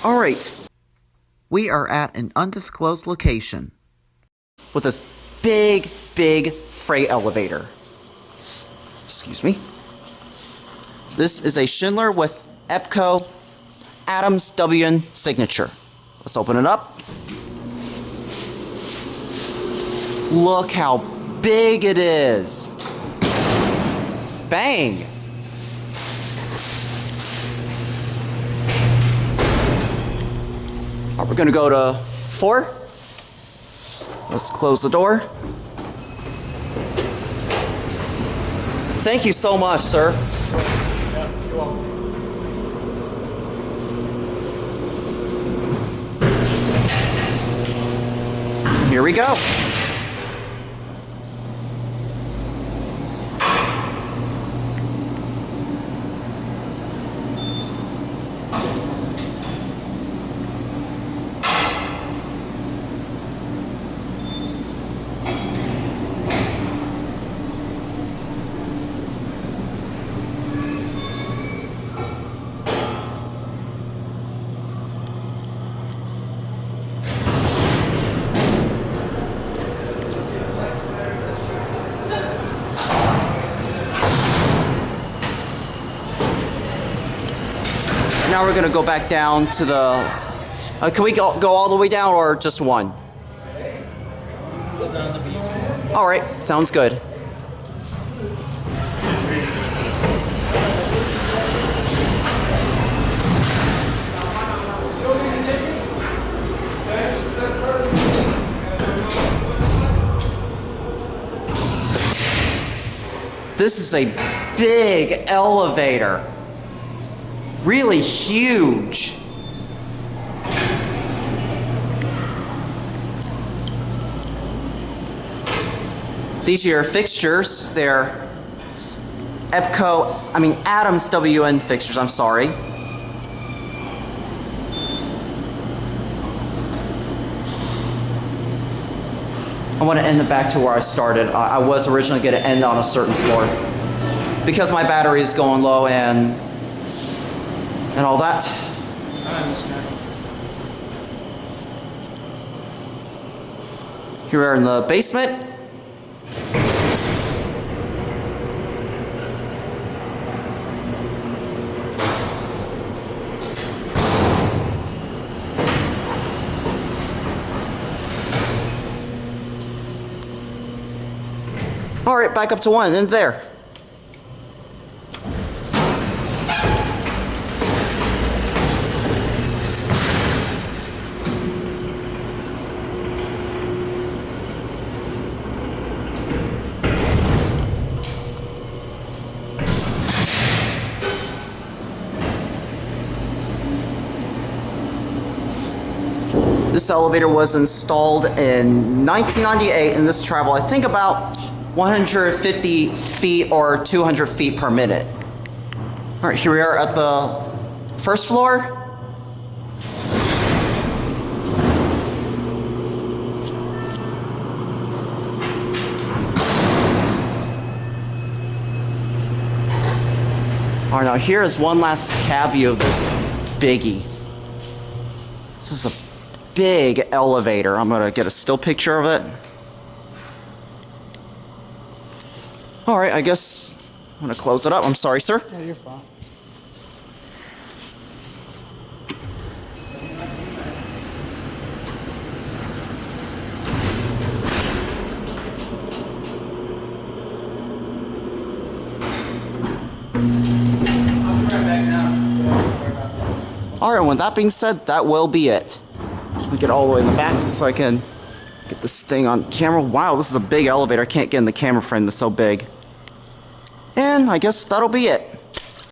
Alright. We are at an undisclosed location With this big freight elevator. Excuse me. This is a Schindler with EPCO Adams WN signature. Let's open it up. Look how big it is. Bang! Alright, we're gonna go to 4. Let's close the door. Thank you so much, sir. Yeah, you're welcome. Here we go. Now we're going to go back down to the... can we go all the way down or just one? Go down the beach. Alright, sounds good. This is a big elevator. Really huge. These are your fixtures. They're Adams WN fixtures, I'm sorry. I want to end it back to where I started. I was originally going to end on a certain floor. Because my battery is going low and all that. I understand. Here we are in the basement. Alright, back up to 1 and there. This elevator was installed in 1998 and this traveled, I think, about 150 feet or 200 feet per minute. Alright, here we are at the first floor. Alright, now here is one last cab view of this biggie. This is a big elevator. I'm gonna get a still picture of it. Alright, I guess I'm gonna close it up. I'm sorry, sir. Yeah, you're fine. I'll be right back now. Alright, with that being said, that will be it. Let me get all the way in the back so I can get this thing on camera. Wow, this is a big elevator. I can't get in the camera frame. That's so big. And I guess that'll be it.